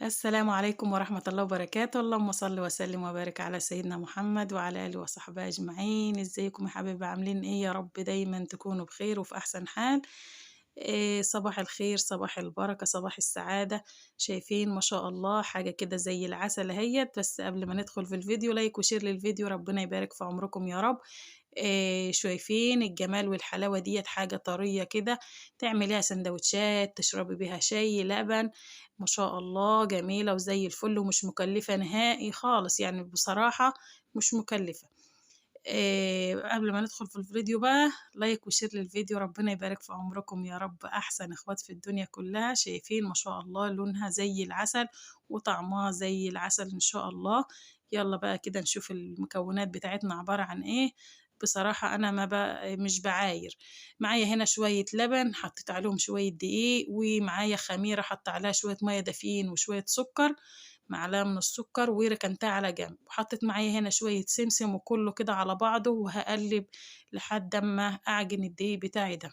السلام عليكم ورحمة الله وبركاته، اللهم صل وسلم وبارك على سيدنا محمد وعلى آله وصحبه أجمعين. ازيكم يا حبايبي؟ عاملين ايه؟ يا رب دايما تكونوا بخير وفي أحسن حال. صباح الخير، صباح البركة، صباح السعادة. شايفين ما شاء الله حاجة كده زي العسل اهيت. بس قبل ما ندخل في الفيديو، لايك وشير للفيديو، ربنا يبارك في عمركم يا رب. شايفين الجمال والحلاوة ديت؟ حاجة طرية كده، تعمليها سندوتشات، تشربي بيها شاي لبن. ما شاء الله جميلة وزي الفل ومش مكلفة نهائي خالص، يعني بصراحة مش مكلفة. قبل ما ندخل في الفيديو بقى، لايك وشير للفيديو، ربنا يبارك في عمركم يا رب. أحسن إخوات في الدنيا كلها. شايفين ما شاء الله لونها زي العسل وطعمها زي العسل إن شاء الله. يلا بقى كده نشوف المكونات بتاعتنا عبارة عن إيه. بصراحة أنا ما مش بعاير. معايا هنا شوية لبن، حطيت عليهم شوية دقيق، ومعايا خميرة حط عليها شوية مية دافيين وشوية سكر، معلقة من السكر، وركنتها على جنب. وحطيت معايا هنا شوية سمسم، وكله كده على بعضه، وهقلب لحد اما اعجن الدقيق بتاعي ده.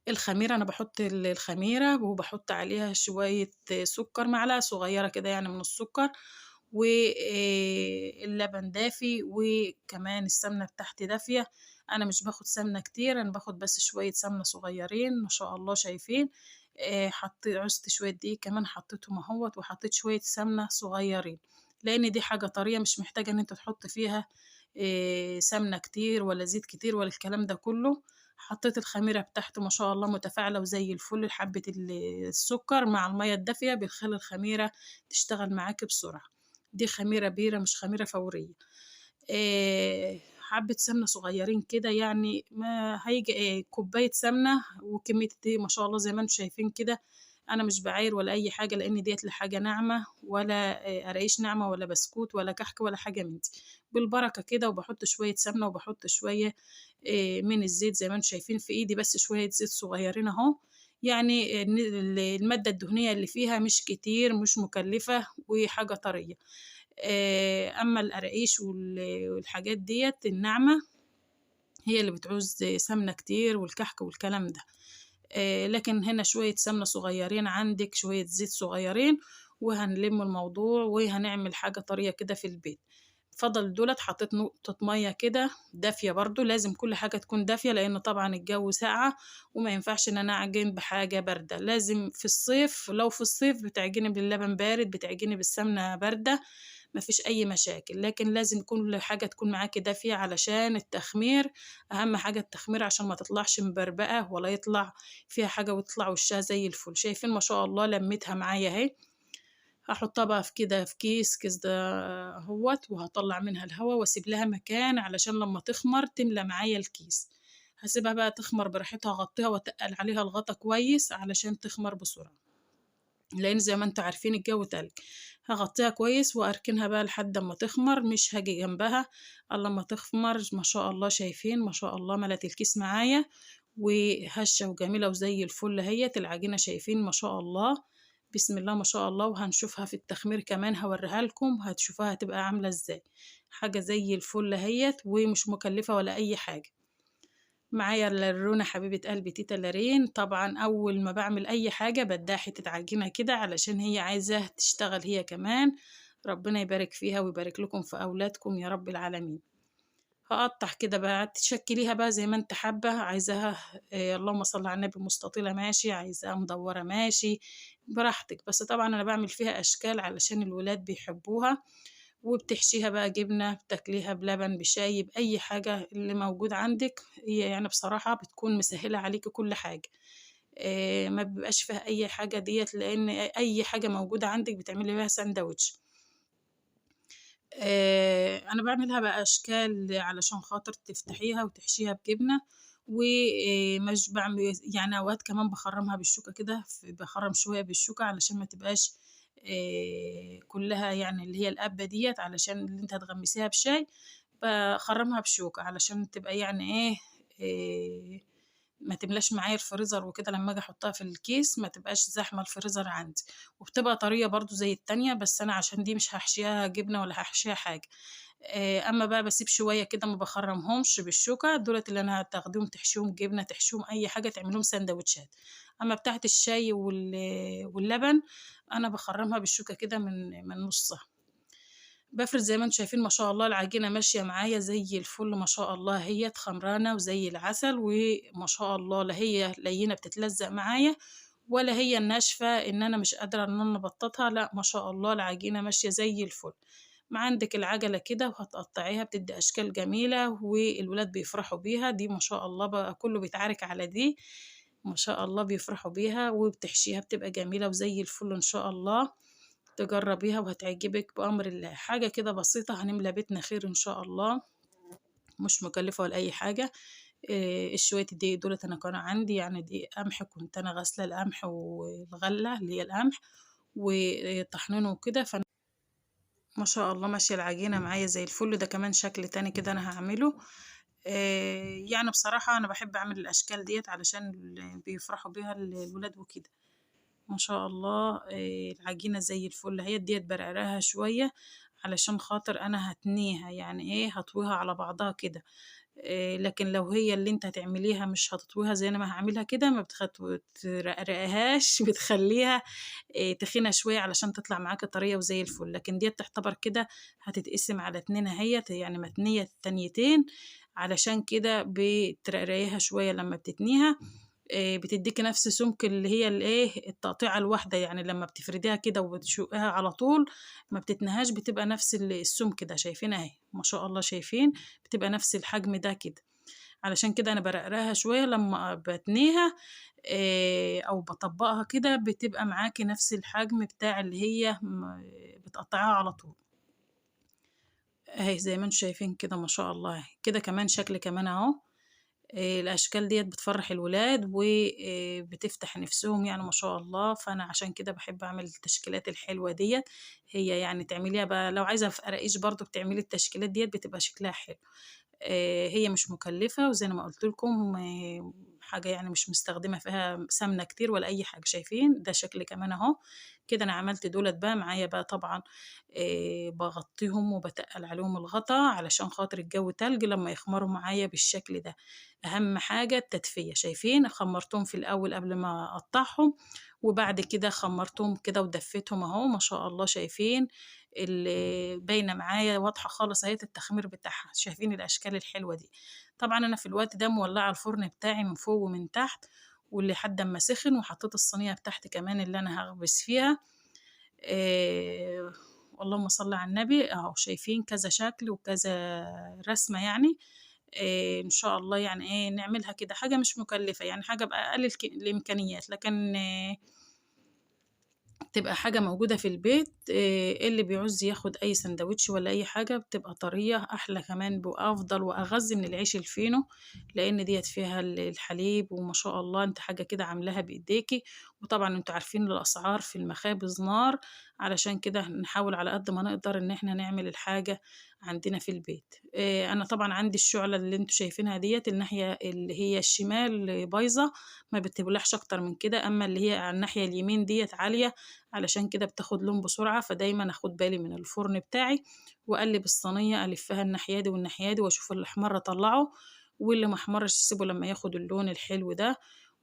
الخميرة انا بحط الخميرة وبحط عليها شوية سكر، معلقة صغيرة كده يعني من السكر، واللبن دافي، وكمان السمنة بتاعتي دافية. انا مش باخد سمنة كتير، انا باخد بس شوية سمنة صغيرين ما شاء الله. شايفين؟ حطيت عوزت شوية دقيق كمان، حطيتهم اهوت، وحطيت شوية سمنة صغيرين، لان دي حاجة طرية مش محتاجة ان انت تحط فيها سمنة كتير ولا زيت كتير ولا الكلام ده كله. حطيت الخميرة بتاعته ما شاء الله متفاعلة وزي الفل. حبة السكر مع المية الدافية بتخلي الخميرة تشتغل معاك بسرعة. دي خميرة بيرة مش خميرة فورية. حبة سمنة صغيرين كده، يعني ما هيجي كوباية سمنة، وكمية دي ما شاء الله زي ما انتم شايفين كده. انا مش بعاير ولا اي حاجة، لان ديت لا حاجة ناعمة ولا قرايش ناعمة ولا بسكوت ولا كحك ولا حاجة من دي. بالبركة كده. وبحط شوية سمنة وبحط شوية من الزيت زي ما انتم شايفين في ايدي، بس شوية زيت صغيرين اهو. يعني المادة الدهنية اللي فيها مش كتير، مش مكلفة، وحاجة طرية. أما القراقيش والحاجات ديت الناعمة هي اللي بتعوز سمنة كتير، والكحك والكلام ده. لكن هنا شوية سمنة صغيرين، عندك شوية زيت صغيرين، وهنلم الموضوع وهنعمل حاجة طرية كده في البيت. فضل دولت حطيت نقطة مية كده دافية، برضو لازم كل حاجة تكون دافية، لأن طبعا الجو ساقعة، وما ينفعش إن أنا أعجن بحاجة باردة. لازم في الصيف، لو في الصيف بتعجني باللبن بارد، بتعجني بالسمنة باردة، مفيش أي مشاكل. لكن لازم كل حاجة تكون معاكي دافية علشان التخمير. أهم حاجة التخمير عشان ما تطلعش مبربقة ولا يطلع فيها حاجة وتطلع وشها زي الفل. شايفين ما شاء الله لميتها معايا اهي. هحطها بقى في كده في كيس ده اهوت، وهطلع منها الهواء واسيب لها مكان علشان لما تخمر تملى معايا الكيس. هسيبها بقى تخمر براحتها، اغطيها واتقل عليها الغطا كويس علشان تخمر بسرعة، لان زي ما انتوا عارفين الجو تلج. هغطيها كويس واركنها بقى لحد ما تخمر، مش هاجي جنبها الا لما تخمر. ما شاء الله شايفين ما شاء الله ملت الكيس معايا، وهشة وجميلة وزي الفل هيت العجينة. شايفين ما شاء الله؟ بسم الله ما شاء الله. وهنشوفها في التخمير كمان، هوريها لكم هتشوفوها هتبقى عاملة ازاي. حاجة زي الفل هيت ومش مكلفة ولا اي حاجة. معايا اللارونة حبيبة قلبي تيتا لارين. طبعا أول ما بعمل أي حاجة بديها حتة عجينة كده علشان هي عايزة تشتغل هي كمان. ربنا يبارك فيها ويبارك لكم في أولادكم يا رب العالمين. هقطع كده بقى، تشكليها بقى زي ما انت حابة عايزاها. اللهم صل على النبي، مستطيلة ماشي، عايزاها مدورة ماشي، براحتك. بس طبعا أنا بعمل فيها أشكال علشان الولاد بيحبوها. وبتحشيها بقى جبنة، بتاكليها بلبن، بشاي، بأي حاجة اللي موجود عندك. هي يعني بصراحة بتكون مسهلة عليكي كل حاجة. ما بيبقاش فيها أي حاجة ديت، لأن أي حاجة موجودة عندك بتعملي بيها ساندوتش. أنا بعملها بقى أشكال علشان خاطر تفتحيها وتحشيها بجبنة. ومش بعمل يعني أوقات كمان بخرمها بالشوكة كده، بخرم شوية بالشوكة علشان ما تبقاش كلها يعني اللي هي القبة ديت، علشان اللي انت هتغمسيها بشاي. بخرمها بشوكة علشان تبقى يعني ايه, ما تملاش معايا الفريزر وكده، لما اجي احطها في الكيس ما تبقاش زحمه الفريزر عندي، وبتبقى طريه برضو زي التانية، بس انا عشان دي مش هحشيها جبنه ولا هحشيها حاجه. اما بقى بسيب شويه كده، ما بخرمهمش بالشوكه، دولت اللي انا هتاخديهم تحشيهم جبنه، تحشيهم اي حاجه، تعملهم سندوتشات. اما بتاعت الشاي واللبن انا بخرمها بالشوكه كده من نصها. بافرد زي ما انتم شايفين ما شاء الله العجينة ماشية معايا زي الفل ما شاء الله، هي خمرانة وزي العسل، وما شاء الله لا هي لينة بتتلزق معايا ولا هي الناشفة ان انا مش قادرة ان انا ابططها، لا ما شاء الله العجينة ماشية زي الفل. ما عندك العجلة كده وهتقطعيها، بتدي اشكال جميلة والولاد بيفرحوا بيها، دي ما شاء الله بقى كله بيتعارك على دي، ما شاء الله بيفرحوا بيها، وبتحشيها بتبقى جميلة وزي الفل ان شاء الله. تجربيها وهتعجبك بأمر الله، حاجة كده بسيطة هنملى بيتنا خير إن شاء الله، مش مكلفة ولا أي حاجة. الشوية الدقيق دولت أنا كانوا عندي يعني دقيق قمح، كنت أنا غاسلة القمح والغلة اللي هي القمح وطحنينه وكده، ما شاء الله ماشية العجينة معايا زي الفل. ده كمان شكل تاني كده أنا هعمله. يعني بصراحة أنا بحب أعمل الأشكال ديت علشان بيفرحوا بيها الولاد وكده. ما شاء الله العجينة زي الفل، هي ديت برقراها شوية علشان خاطر انا هتنيها، يعني ايه هطويها على بعضها كده. لكن لو هي اللي انت هتعمليها مش هتطويها زي انا ما هعملها كده، ما بترقرقهاش بتخليها تخينة شوية علشان تطلع معاك طرية وزي الفل. لكن ديت تعتبر كده هتتقسم على اتنين اهيت، يعني متنية تانيتين، علشان كده بترقريها شوية لما بتتنيها. بتديكي نفس سمك اللي هي الايه التقطيعة الواحدة، يعني لما بتفرديها كده وبتشقها على طول ما بتتنهاش، بتبقى نفس السمك ده، شايفين اهي ما شاء الله شايفين، بتبقى نفس الحجم ده كده. علشان كده انا برقراها شوية لما بتنيها او بطبقها كده بتبقى معاكي نفس الحجم بتاع اللي هي بتقطعها على طول اهي زي ما انتم شايفين كده ما شاء الله. كده كمان شكل كمان اهو. الأشكال ديت بتفرح الولاد وبتفتح نفسهم يعني ما شاء الله، فأنا عشان كده بحب أعمل التشكيلات الحلوة ديت. هي يعني تعمليها بقى لو عايزة في قراقيش برضو بتعملي التشكيلات ديت بتبقى شكلها حلو. هي مش مكلفة، وزي ما قلت لكم حاجة يعني مش مستخدمة فيها سمنة كتير ولا أي حاجة. شايفين ده شكل كمان أهو. كده أنا عملت دولت بقى معايا بقى طبعا بغطيهم وبتقل عليهم الغطا علشان خاطر الجو تلج لما يخمروا معايا بالشكل ده. أهم حاجة التدفية، شايفين خمرتهم في الأول قبل ما أقطعهم، وبعد كده خمرتهم كده ودفيتهم أهو ما شاء الله. شايفين اللي باينة معايا واضحة خالص اهي التخمير بتاعها، شايفين الأشكال الحلوة دي. طبعا أنا في الوقت ده مولعة الفرن بتاعي من فوق ومن تحت ولحد ما سخن، وحطيت الصينية بتاعتي كمان اللي أنا هخبز فيها. إيه اللهم صل على النبي اهو، شايفين كذا شكل وكذا رسمة يعني. إيه إن شاء الله يعني إيه نعملها كده، حاجة مش مكلفة يعني، حاجة بأقل الإمكانيات، لكن تبقى حاجة موجودة في البيت. اللي بيعوز ياخد أي سندوتش ولا أي حاجة بتبقى طرية أحلى كمان وأفضل وأغذ من العيش الفينو، لأن ديت فيها الحليب وما شاء الله أنت حاجة كده عاملاها بإيديكي. وطبعا أنتوا عارفين الأسعار في المخابز نار، علشان كده نحاول على قد ما نقدر إن احنا نعمل الحاجة عندنا في البيت. أنا طبعا عندي الشعلة اللي انتوا شايفينها ديت الناحية اللي هي الشمال بايظة، ما بتبلعش أكتر من كده، أما اللي هي على الناحية اليمين ديت عالية، علشان كده بتاخد لون بسرعة. فدايما اخد بالي من الفرن بتاعي واقلب الصينية، الفها الناحية دي والناحية دي واشوف اللي احمر اطلعه، واللي ما احمرش اسيبه لما ياخد اللون الحلو ده.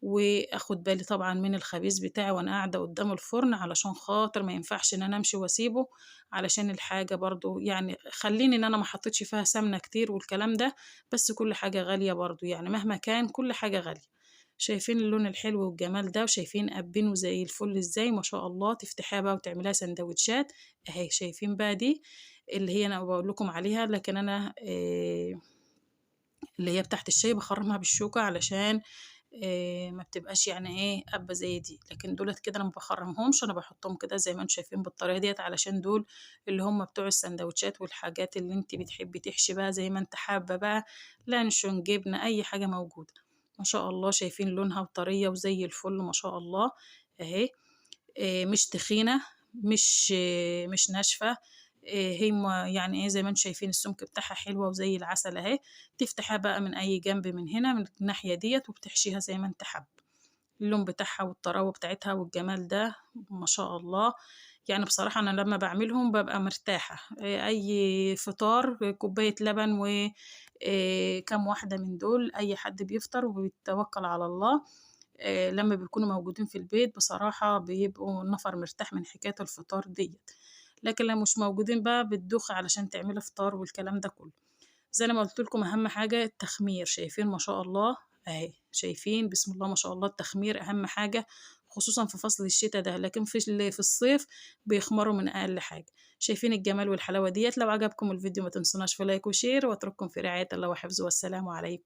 واخد بالي طبعا من الخبيز بتاعي وانا قاعدة قدام الفرن، علشان خاطر ما ينفعش ان انا امشي واسيبه، علشان الحاجة برضو يعني خليني ان انا ما حطيتش فيها سمنة كتير والكلام ده، بس كل حاجة غالية برضو يعني مهما كان كل حاجة غالية. شايفين اللون الحلو والجمال ده، وشايفين قابينه زي الفل ازاي ما شاء الله. تفتحيها بقى وتعمليها سندوتشات اهي، شايفين بقى دي اللي هي انا بقول لكم عليها، لكن انا اللي هي بتاعت الشاي بخرمها بالشوكة علشان ما بتبقاش يعني ايه قبة زي دي. لكن دولت كده انا ما بخرمهمش، انا بحطهم كده زي ما انتم شايفين بالطريقة ديت، علشان دول اللي هم بتوع السندوتشات والحاجات اللي انت بتحبي تحشي بقى زي ما انت حابة بقى، لانشون جبنة اي حاجة موجودة. ما شاء الله شايفين لونها وطرية وزي الفل ما شاء الله اهي. مش تخينة، مش ناشفة، يعني إيه زي ما أنتم شايفين السمك بتاعها حلوة وزي العسل أهي، تفتحيها بقى من أي جنب من هنا من الناحية ديّة وبتحشيها زي ما أنتِ حابة. اللون بتاعها والطراوة بتاعتها والجمال ده ما شاء الله. يعني بصراحة أنا لمّا باعملهم بابقى مرتاحة، أي فطار كوباية لبن و كام واحدة من دول، أي حد بيفطر وبيتوكّل على الله، لمّا بيكونوا موجودين في البيت بصراحة بيبقوا النَفَر مرتاح من حكاية الفطار ديّة، لكن لو مش موجودين بقى بتدوخي علشان تعملي فطار والكلام ده كلّه. زي أنا ما قُلت لكم أهم حاجة التخمير، شايفين ما شاء الله أهي، شايفين بسم الله ما شاء الله التخمير أهم حاجة، خصوصًا في فصل الشتا ده، لكن في الصيف بيخمروا من أقل حاجة. شايفين الجمال والحلاوة ديّة، لو عجبكم الفيديو ما تنسوناش في لايك وشير، واترككم في رعاية الله وحفظه، والسلام عليكم.